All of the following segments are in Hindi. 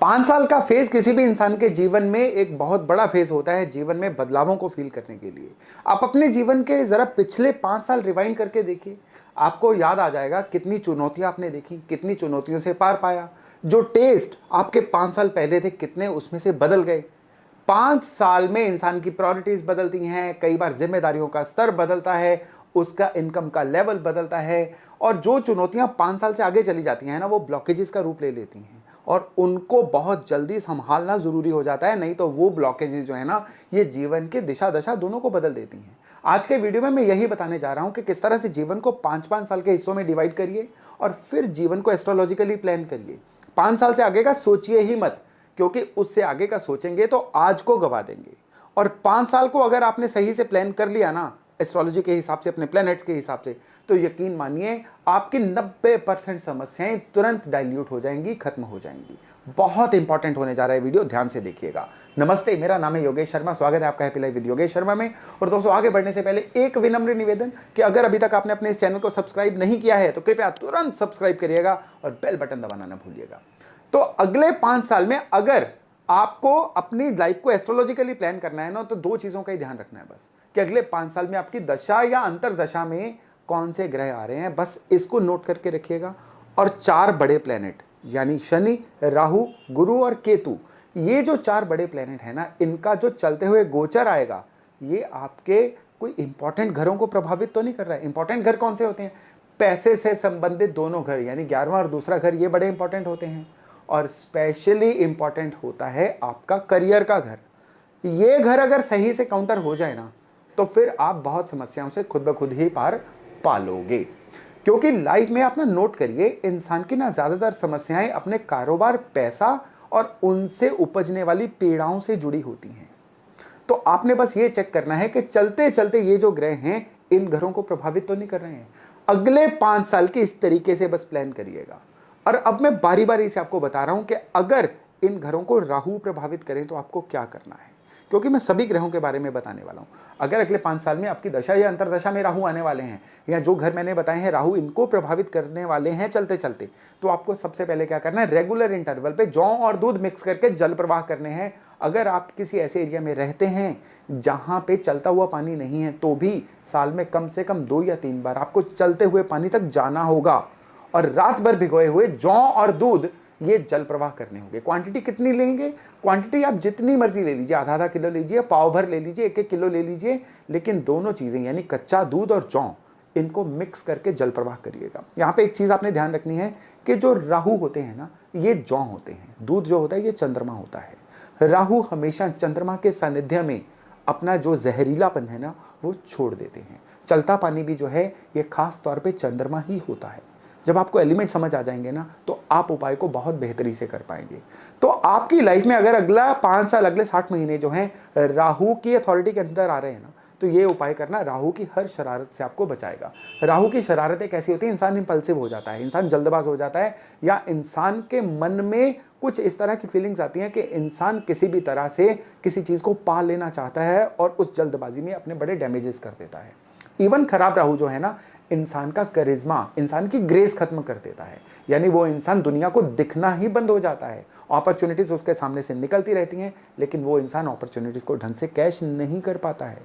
5 साल का फेज किसी भी इंसान के जीवन में एक बहुत बड़ा फेज होता है, जीवन में बदलावों को फील करने के लिए। आप अपने जीवन के जरा पिछले 5 साल रिवाइंड करके देखिए, आपको याद आ जाएगा कितनी चुनौतियां आपने देखी, कितनी चुनौतियों से पार पाया। जो टेस्ट आपके 5 साल पहले थे, कितने उसमें से बदल गए। 5 साल में इंसान की प्रायोरिटीज बदलती हैं, कई बार जिम्मेदारियों का स्तर बदलता है, उसका इनकम का लेवल बदलता है, और जो चुनौतियां 5 साल से आगे चली जाती हैं ना, वो ब्लॉकेजेस का रूप ले लेती हैं और उनको बहुत जल्दी संभालना जरूरी हो जाता है, नहीं तो वो ब्लॉकेजेस जो है ना, ये जीवन की दिशा दशा दोनों को बदल देती हैं। आज के वीडियो में मैं यही बताने जा रहा हूं कि किस तरह से जीवन को 5-5 साल के हिस्सों में डिवाइड करिए और फिर जीवन को एस्ट्रोलॉजिकली प्लान करिए। 5 साल से आगे का सोचिए ही मत, क्योंकि उससे आगे का सोचेंगे तो आज को गवा देंगे। और 5 साल को अगर आपने सही से प्लान कर लिया ना, एस्ट्रोलॉजी के हिसाब से, अपने प्लैनेट्स के हिसाब से, तो यकीन मानिए आपकी 90% समस्याएं तुरंत डाइल्यूट हो जाएंगी, खत्म हो जाएंगी। बहुत इंपॉर्टेंट होने जा रहा है वीडियो, ध्यान से देखिएगा। नमस्ते, मेरा नाम है योगेश शर्मा, स्वागत है आपका happy life with Yogesh Sharma में। और दोस्तों, आगे बढ़ने से पहले एक विनम्र निवेदन कि अगर अभी तक आपने अपने इस चैनल को सब्सक्राइब नहीं किया है तो कृपया तुरंत सब्सक्राइब करिएगा और बेल बटन दबाना ना भूलिएगा। तो अगले 5 साल में अगर आपको अपनी लाइफ को एस्ट्रोलॉजिकली प्लान करना है ना, तो 2 चीजों का ही ध्यान रखना है बस, कि अगले 5 साल में आपकी दशा या अंतर दशा में कौन से ग्रह आ रहे हैं, बस इसको नोट करके रखिएगा। और 4 बड़े प्लेनेट यानी शनि, राहु, गुरु और केतु, ये जो 4 बड़े प्लेनेट है ना, इनका जो चलते हुए गोचर आएगा, ये आपके कोई इंपॉर्टेंट घरों को प्रभावित तो नहीं कर रहा है। इंपॉर्टेंट घर कौन से होते हैं? पैसे से संबंधित दोनों घर, यानी 11वां और दूसरा घर, ये बड़े इंपॉर्टेंट होते हैं। और स्पेशली इंपॉर्टेंट होता है आपका करियर का घर। ये घर अगर सही से काउंटर हो जाए ना, तो फिर आप बहुत समस्याओं से खुद ब खुद ही पार पालोगे। क्योंकि लाइफ में आप ना नोट करिए, इंसान की ना ज्यादातर समस्याएं अपने कारोबार, पैसा और उनसे उपजने वाली पीड़ाओं से जुड़ी होती हैं। तो आपने बस ये चेक करना है कि चलते चलते ये जो ग्रह हैं, इन घरों को प्रभावित तो नहीं कर रहे हैं। अगले 5 साल की इस तरीके से बस प्लान करिएगा। और अब मैं बारी बारी से आपको बता रहा हूं कि अगर इन घरों को राहु प्रभावित करें तो आपको क्या करना है, क्योंकि मैं सभी ग्रहों के बारे में बताने वाला हूं। अगर अगले 5 साल में आपकी दशा या अंतरदशा में राहु आने वाले हैं, या जो घर मैंने बताए हैं राहु इनको प्रभावित करने वाले हैं चलते चलते, तो आपको सबसे पहले क्या करना है, रेगुलर इंटरवल पे जौ और दूध मिक्स करके जल प्रवाह करने हैं। अगर आप किसी ऐसे एरिया में रहते हैं जहां पे चलता हुआ पानी नहीं है, तो भी साल में कम से कम 2 या 3 बार आपको चलते हुए पानी तक जाना होगा और रात भर भिगोए हुए जौ और दूध ये जल प्रवाह करने होंगे। क्वांटिटी कितनी लेंगे? क्वांटिटी आप जितनी मर्जी ले लीजिए, आधा किलो लीजिए, पाव भर ले लीजिए, 1-1 किलो ले लीजिए, लेकिन दोनों चीजें यानी कच्चा दूध और जौ, इनको मिक्स करके जल प्रवाह करिएगा। यहाँ पे एक चीज आपने ध्यान रखनी है कि जो राहु होते हैं ना, ये जौ होते हैं, दूध जो होता है ये चंद्रमा होता है। राहु हमेशा चंद्रमा के सानिध्य में अपना जो जहरीलापन है ना, वो छोड़ देते हैं। चलता पानी भी जो है ये खास तौर पर चंद्रमा ही होता है। जब आपको एलिमेंट समझ आ जाएंगे ना, तो आप उपाय को बहुत बेहतरी से कर पाएंगे। तो आपकी लाइफ में अगर अगला 5 साल, अगले 60 महीने जो हैं राहु की अथॉरिटी के अंदर आ रहे हैं ना, तो ये उपाय करना राहु की हर शरारत से आपको बचाएगा। राहु की शरारतें कैसी होती है? इंसान इंपल्सिव हो जाता है, इंसान जल्दबाज हो जाता है, या इंसान के मन में कुछ इस तरह की फीलिंग्स आती हैं कि इंसान किसी भी तरह से किसी चीज़ को पा लेना चाहता है और उस जल्दबाजी में अपने बड़े डैमेजेस कर देता है। इवन खराब राहु जो है ना, इंसान का करिश्मा, इंसान की ग्रेस खत्म कर देता है, यानी वो इंसान दुनिया को दिखना ही बंद हो जाता है। अपॉर्चुनिटीज उसके सामने से निकलती रहती हैं, लेकिन वो इंसान अपॉर्चुनिटीज को ढंग से कैश नहीं कर पाता है।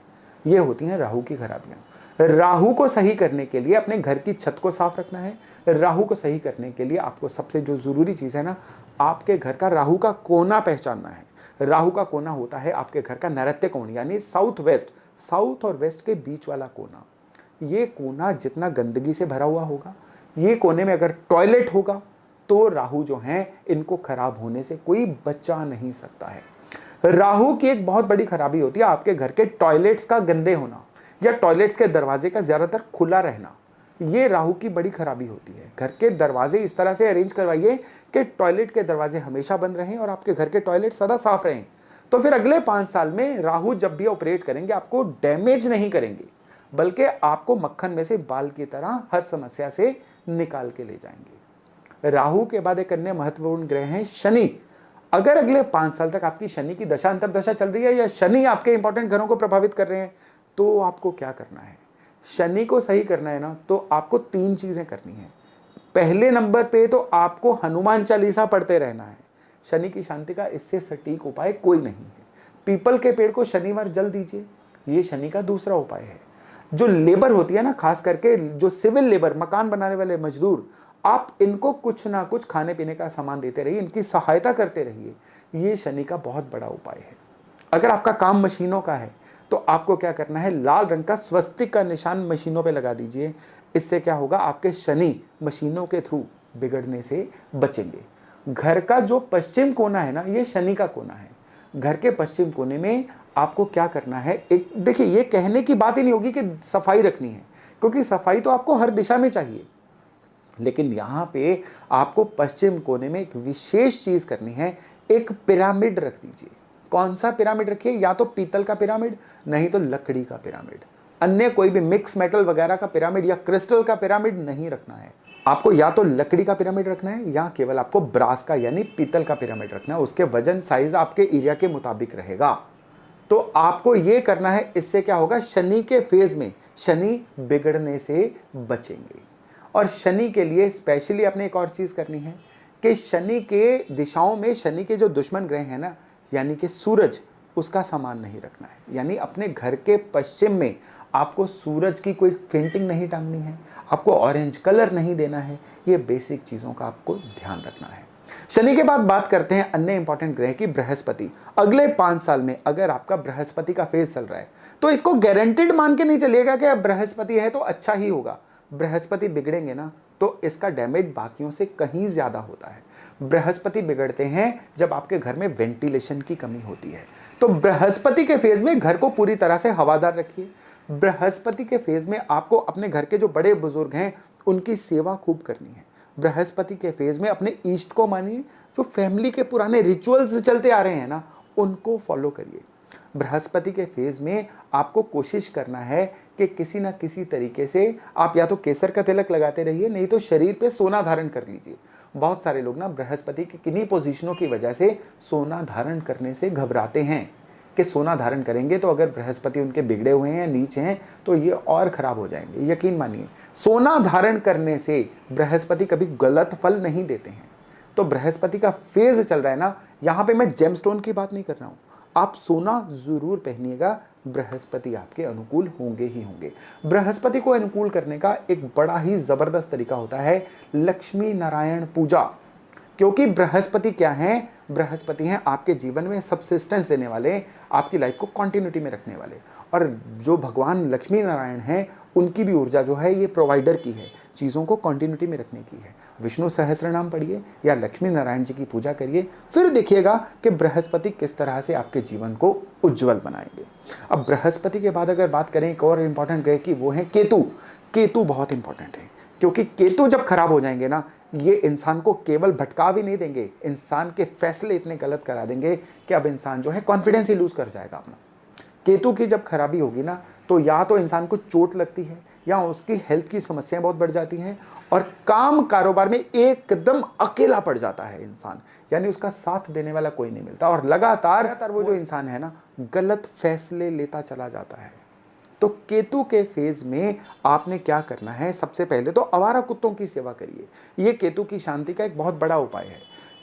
ये होती हैं राहु की खराबियां। राहु को सही करने के लिए अपने घर की छत को साफ रखना है। राहु को सही करने के लिए आपको सबसे जो जरूरी चीज है ना, आपके घर का राहु का कोना पहचानना है। राहु का कोना होता है आपके घर का नैऋत्य कोण, यानी साउथ वेस्ट, साउथ और वेस्ट के बीच वाला कोना। ये कोना जितना गंदगी से भरा हुआ होगा, ये कोने में अगर टॉयलेट होगा, तो राहु जो हैं इनको खराब होने से कोई बचा नहीं सकता है। राहु की एक बहुत बड़ी खराबी होती है आपके घर के टॉयलेट्स का गंदे होना, या टॉयलेट्स के दरवाजे का ज्यादातर खुला रहना। ये राहु की बड़ी खराबी होती है। घर के दरवाजे इस तरह से अरेंज करवाइए कि टॉयलेट के दरवाजे हमेशा बंद रहें और आपके घर के टॉयलेट सदा साफ रहें। तो फिर अगले 5 साल में राहु जब भी ऑपरेट करेंगे, आपको डैमेज नहीं करेंगे, बल्कि आपको मक्खन में से बाल की तरह हर समस्या से निकाल के ले जाएंगे। राहु के बाद एक अन्य महत्वपूर्ण ग्रह है शनि। अगर अगले 5 साल तक आपकी शनि की दशा अंतरदशा चल रही है, या शनि आपके इंपॉर्टेंट घरों को प्रभावित कर रहे हैं, तो आपको क्या करना है? शनि को सही करना है ना, तो आपको 3 चीजें करनी है। पहले नंबर पे तो आपको हनुमान चालीसा पढ़ते रहना है। शनि की शांति का इससे सटीक उपाय कोई नहीं है। पीपल के पेड़ को शनिवार जल दीजिए, ये शनि का दूसरा उपाय है। जो लेबर होती है ना, खास करके जो सिविल लेबर, मकान बनाने वाले मजदूर, आप इनको कुछ ना कुछ खाने पीने का सामान देते रहिए, इनकी सहायता करते रहिए, ये शनि का बहुत बड़ा उपाय है। अगर आपका काम मशीनों का है तो आपको क्या करना है, लाल रंग का स्वस्तिक का निशान मशीनों पे लगा दीजिए। इससे क्या होगा, आपके शनि मशीनों के थ्रू बिगड़ने से बचेंगे। घर का जो पश्चिम कोना है ना, ये शनि का कोना है। घर के पश्चिम कोने में आपको क्या करना है, एक देखिए, ये कहने की बात ही नहीं होगी कि सफाई रखनी है, क्योंकि सफाई तो आपको हर दिशा में चाहिए, लेकिन यहां पे आपको पश्चिम कोने में एक विशेष चीज करनी है, एक पिरामिड रख दीजिए। कौन सा पिरामिड रखिए, या तो पीतल का पिरामिड, नहीं तो लकड़ी का पिरामिड। अन्य कोई भी मिक्स मेटल वगैरह का पिरामिड या क्रिस्टल का पिरामिड नहीं रखना है। आपको या तो लकड़ी का पिरामिड रखना है या केवल आपको ब्रास का यानी पीतल का पिरामिड रखना है। उसके वजन साइज आपके एरिया के मुताबिक रहेगा। तो आपको ये करना है, इससे क्या होगा, शनि के फेज में शनि बिगड़ने से बचेंगे। और शनि के लिए स्पेशली आपने एक और चीज करनी है कि शनि के दिशाओं में शनि के जो दुश्मन ग्रह हैं ना, यानी कि सूरज, उसका सामान नहीं रखना है। यानी अपने घर के पश्चिम में आपको सूरज की कोई पेंटिंग नहीं टांगनी है, आपको ऑरेंज कलर नहीं देना है। ये बेसिक चीजों का आपको ध्यान रखना है। शनि के बाद बात करते हैं अन्य इंपॉर्टेंट ग्रह की, बृहस्पति। अगले 5 साल में अगर आपका बृहस्पति का फेज चल रहा है तो इसको गारंटेड मान के नहीं चलिएगा कि अब बृहस्पति है तो अच्छा ही होगा। बृहस्पति बिगड़ेंगे ना तो इसका डैमेज बाकियों से कहीं ज्यादा होता है। बृहस्पति बिगड़ते हैं जब आपके घर में वेंटिलेशन की कमी होती है। तो बृहस्पति के फेज में घर को पूरी तरह से हवादार रखिए। बृहस्पति के फेज में आपको अपने घर के जो बड़े बुजुर्ग हैं उनकी सेवा खूब करनी है। बृहस्पति के फेज में अपने ईष्ट को मानिए, जो फैमिली के पुराने रिचुअल्स चलते आ रहे हैं ना, उनको फॉलो करिए। बृहस्पति के फेज में आपको कोशिश करना है कि किसी ना किसी तरीके से आप या तो केसर का तिलक लगाते रहिए, नहीं तो शरीर पे सोना धारण कर लीजिए। बहुत सारे लोग ना बृहस्पति की किन्हीं पोजीशनों की वजह से सोना धारण करने से घबराते हैं कि सोना धारण करेंगे तो अगर बृहस्पति उनके बिगड़े हुए हैं, नीचे हैं, तो ये और खराब हो जाएंगे। यकीन मानिए, सोना धारण करने से बृहस्पति कभी गलत फल नहीं देते हैं। तो बृहस्पति का फेज चल रहा है ना, यहां पे मैं जेमस्टोन की बात नहीं कर रहा हूं, आप सोना जरूर पहनिएगा, बृहस्पति आपके अनुकूल होंगे ही होंगे। बृहस्पति को अनुकूल करने का एक बड़ा ही जबरदस्त तरीका होता है लक्ष्मी नारायण पूजा। क्योंकि बृहस्पति क्या है, बृहस्पति हैं आपके जीवन में सब्सिस्टेंस देने वाले, आपकी लाइफ को कंटिन्यूटी में रखने वाले। और जो भगवान लक्ष्मी नारायण हैं उनकी भी ऊर्जा जो है ये प्रोवाइडर की है, चीज़ों को कंटिन्यूटी में रखने की है। विष्णु सहस्त्र नाम पढ़िए या लक्ष्मी नारायण जी की पूजा करिए, फिर देखिएगा कि बृहस्पति किस तरह से आपके जीवन को उज्जवल बनाएंगे। अब बृहस्पति के बाद अगर बात करें एक और इंपॉर्टेंट ग्रह की, वो है केतु। केतु बहुत इंपॉर्टेंट है, क्योंकि केतु जब खराब हो जाएंगे ना, ये इंसान को केवल भटका भी नहीं देंगे, इंसान के फैसले इतने गलत करा देंगे कि अब इंसान जो है कॉन्फिडेंस ही लूज कर जाएगा अपना। केतु की जब खराबी होगी ना, तो या तो इंसान को चोट लगती है या उसकी हेल्थ की समस्याएं बहुत बढ़ जाती हैं और काम कारोबार में एकदम अकेला पड़ जाता है इंसान, यानी उसका साथ देने वाला कोई नहीं मिलता और लगातार वो जो इंसान है ना, गलत फैसले लेता चला जाता है। तो केतु के फेज में आपने क्या करना है, सबसे पहले तो आवारा कुत्तों की सेवा करिए। ये केतु की शांति का एक बहुत बड़ा उपाय है।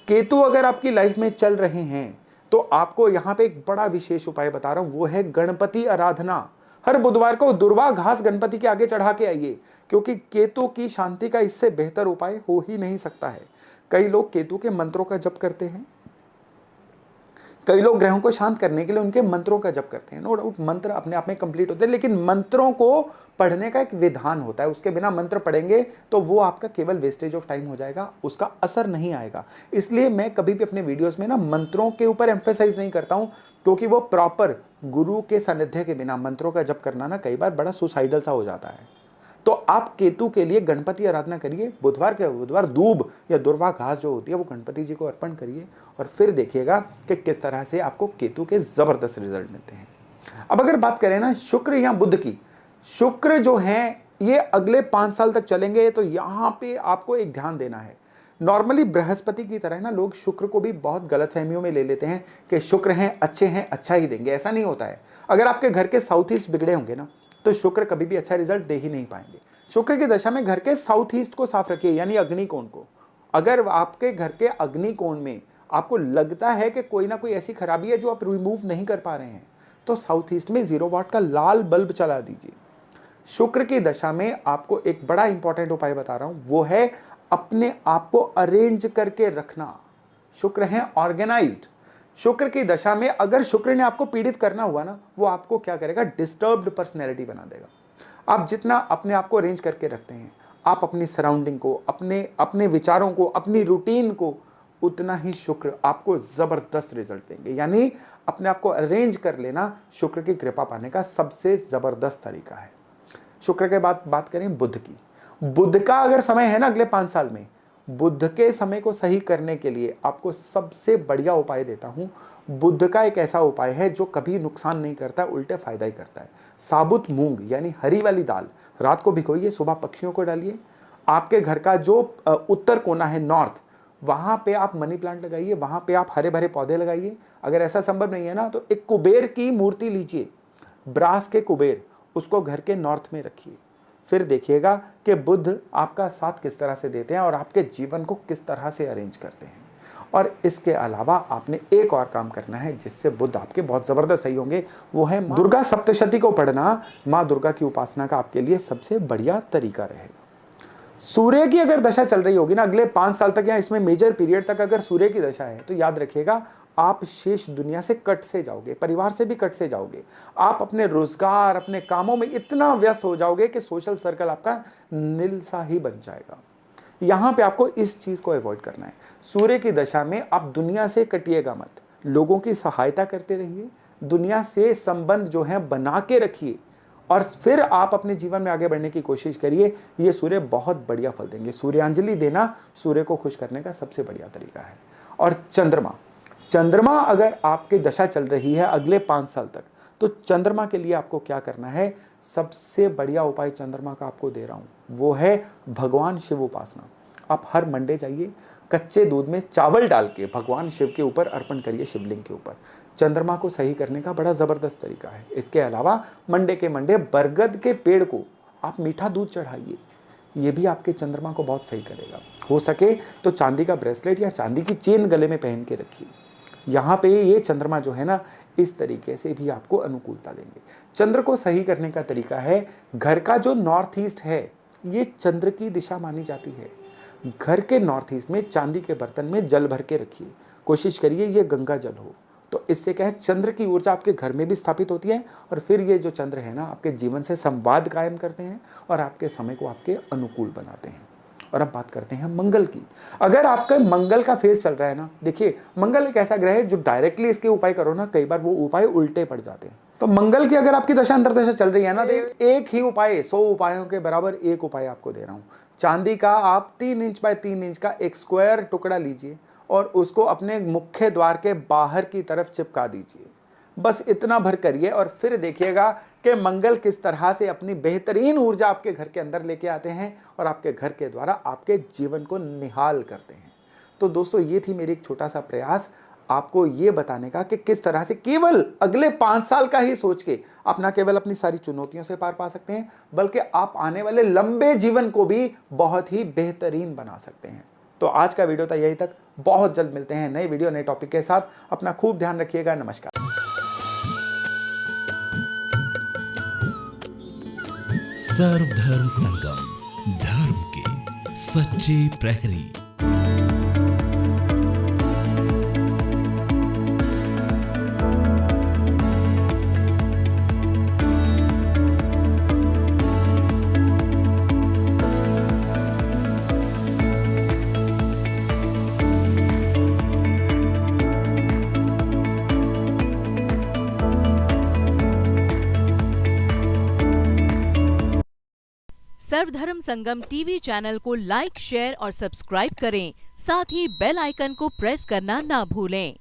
केतु अगर आपकी लाइफ में चल रहे हैं तो आपको यहाँ पे एक बड़ा विशेष उपाय बता रहा हूं, वो है गणपति आराधना। हर बुधवार को दुर्वा घास गणपति के आगे चढ़ा के आइए, क्योंकि केतु की शांति का इससे बेहतर उपाय हो ही नहीं सकता है। कई लोग केतु के मंत्रों का जप करते हैं, कई लोग ग्रहों को शांत करने के लिए उनके मंत्रों का जप करते हैं। नो डाउट मंत्र अपने आप में कंप्लीट होते हैं, लेकिन मंत्रों को पढ़ने का एक विधान होता है। उसके बिना मंत्र पढ़ेंगे तो वो आपका केवल वेस्टेज ऑफ टाइम हो जाएगा, उसका असर नहीं आएगा। इसलिए मैं कभी भी अपने वीडियोस में ना मंत्रों के ऊपर एम्फेसाइज नहीं करता हूं, क्योंकि वो प्रॉपर गुरु के सानिध्य के बिना मंत्रों का जप करना ना कई बार बड़ा सुसाइडल सा हो जाता है। तो आप केतु के लिए गणपति आराधना करिए, बुधवार के बुधवार दूब या दुर्वा घास जो होती है वो गणपति जी को अर्पण करिए और फिर देखिएगा कि किस तरह से आपको केतु के जबरदस्त रिजल्ट मिलते हैं। अब अगर बात करें ना शुक्र या बुध की, शुक्र जो हैं ये अगले 5 साल तक चलेंगे, तो यहाँ पे आपको एक ध्यान देना है। नॉर्मली बृहस्पति की तरह ना लोग शुक्र को भी बहुत गलत फहमियों में ले लेते हैं कि शुक्र हैं, अच्छा ही देंगे। ऐसा नहीं होता है। अगर आपके घर के साउथ ईस्ट बिगड़े होंगे ना, तो शुक्र कभी भी अच्छा रिजल्ट दे ही नहीं पाएंगे। शुक्र की दशा में घर के साउथ ईस्ट को साफ रखिए, यानी अग्निकोण को। अगर आपके घर के अग्निकोण में आपको लगता है कि कोई ना कोई ऐसी खराबी है जो आप रिमूव नहीं कर पा रहे हैं, तो साउथ ईस्ट में 0 वाट का लाल बल्ब चला दीजिए। शुक्र की दशा में आपको एक बड़ा इंपॉर्टेंट उपाय बता रहा हूं, वो है अपने आप को अरेंज करके रखना। शुक्र है ऑर्गेनाइज्ड। शुक्र की दशा में अगर शुक्र ने आपको पीड़ित करना हुआ ना, वो आपको क्या करेगा, डिस्टर्ब्ड पर्सनैलिटी बना देगा। आप जितना अपने आप को अरेंज करके रखते हैं, आप अपनी सराउंडिंग को, अपने विचारों को, अपनी रूटीन को, उतना ही शुक्र आपको जबरदस्त रिजल्ट देंगे। यानी अपने आप को अरेंज कर लेना शुक्र की कृपा पाने का सबसे जबरदस्त तरीका है। शुक्र के बाद बात करें बुध की। बुध का अगर समय है ना अगले 5 साल में, बुध के समय को सही करने के लिए आपको सबसे बढ़िया उपाय देता हूं। बुध का एक ऐसा उपाय है जो कभी नुकसान नहीं करता, उल्टे फायदा ही करता है। साबुत मूंग यानी हरी वाली दाल रात को भिगोइए, सुबह पक्षियों को डालिए। आपके घर का जो उत्तर कोना है, नॉर्थ, वहां पे आप मनी प्लांट लगाइए, वहां पे आप हरे भरे पौधे लगाइए। अगर ऐसा संभव नहीं है ना, तो एक कुबेर की मूर्ति लीजिए, ब्रास के कुबेर, उसको घर के नॉर्थ में रखिए। फिर देखिएगा कि बुध आपका साथ किस तरह से देते हैं और आपके जीवन को किस तरह से अरेंज करते हैं। और इसके अलावा आपने एक और काम करना है जिससे बुध आपके बहुत जबरदस्त सही होंगे, वो है दुर्गा सप्तशती को पढ़ना। माँ दुर्गा की उपासना का आपके लिए सबसे बढ़िया तरीका रहेगा। सूर्य की अगर दशा चल रही होगी ना अगले 5 साल तक या इसमें मेजर पीरियड तक अगर सूर्य की दशा है, तो याद रखिएगा आप शेष दुनिया से कट से जाओगे, परिवार से भी कट से जाओगे। आप अपने रोजगार, अपने कामों में इतना व्यस्त हो जाओगे कि सोशल सर्कल आपका नील सा ही बन जाएगा। यहां पे आपको इस चीज को अवॉइड करना है। सूर्य की दशा में आप दुनिया से कटिएगा मत, लोगों की सहायता करते रहिए, दुनिया से संबंध जो है बना के रखिए और फिर आप अपने जीवन में आगे बढ़ने की कोशिश करिए। ये सूर्य बहुत बढ़िया फल देंगे। सूर्यांजलि देना सूर्य को खुश करने का सबसे बढ़िया तरीका है। और चंद्रमा अगर आपकी दशा चल रही है अगले 5 साल तक, तो चंद्रमा के लिए आपको क्या करना है, सबसे बढ़िया उपाय चंद्रमा का आपको दे रहा हूं, वो है भगवान शिव उपासना। आप हर मंडे जाइए, कच्चे दूध में चावल डाल के भगवान शिव के ऊपर अर्पण करिए, शिवलिंग के ऊपर। चंद्रमा को सही करने का बड़ा जबरदस्त तरीका है। इसके अलावा मंडे के मंडे बरगद के पेड़ को आप मीठा दूध चढ़ाइए, ये भी आपके चंद्रमा को बहुत सही करेगा। हो सके तो चांदी का ब्रेसलेट या चांदी की चेन गले में पहन के रखिए। यहाँ पे ये चंद्रमा जो है ना, इस तरीके से भी आपको अनुकूलता देंगे। चंद्र को सही करने का तरीका है, घर का जो नॉर्थ ईस्ट है ये चंद्र की दिशा मानी जाती है। घर के नॉर्थ ईस्ट में चांदी के बर्तन में जल भर के रखिए, कोशिश करिए ये गंगा जल हो। तो इससे क्या है, चंद्र की ऊर्जा आपके घर में भी स्थापित होती है और फिर ये जो चंद्र है ना, आपके जीवन से संवाद कायम करते हैं और आपके समय को आपके अनुकूल बनाते हैं। और अब बात करते हैं मंगल की। अगर आपका मंगल का फेज चल रहा है ना, देखिए मंगल एक ऐसा ग्रह है जो डायरेक्टली इसके उपाय करो ना, कई बार वो उपाय उल्टे पड़ जाते हैं। तो मंगल की अगर आपकी दशा अंतर्दशा चल रही है ना, तो एक ही उपाय 100 उपायों के बराबर एक उपाय आपको दे रहा हूं। चांदी का आप 3 इंच बाय 3 इंच का एक स्क्वायर टुकड़ा लीजिए और उसको अपने मुख्य द्वार के बाहर की तरफ चिपका दीजिए। बस इतना भर करिए और फिर देखिएगा कि मंगल किस तरह से अपनी बेहतरीन ऊर्जा आपके घर के अंदर लेके आते हैं और आपके घर के द्वारा आपके जीवन को निहाल करते हैं। तो दोस्तों, ये थी मेरी एक छोटा सा प्रयास आपको ये बताने का कि किस तरह से केवल अगले 5 साल का ही सोच के आप ना केवल अपनी सारी चुनौतियों से पार पा सकते हैं, बल्कि आप आने वाले लंबे जीवन को भी बहुत ही बेहतरीन बना सकते हैं। तो आज का वीडियो था यही तक। बहुत जल्द मिलते हैं नए वीडियो, नए टॉपिक के साथ। अपना खूब ध्यान रखिएगा। नमस्कार। सर्वधर्म संगम, धर्म के सच्चे प्रहरी। सर्वधर्म संगम टीवी चैनल को लाइक, शेयर और सब्सक्राइब करें। साथ ही बेल आइकन को प्रेस करना ना भूलें।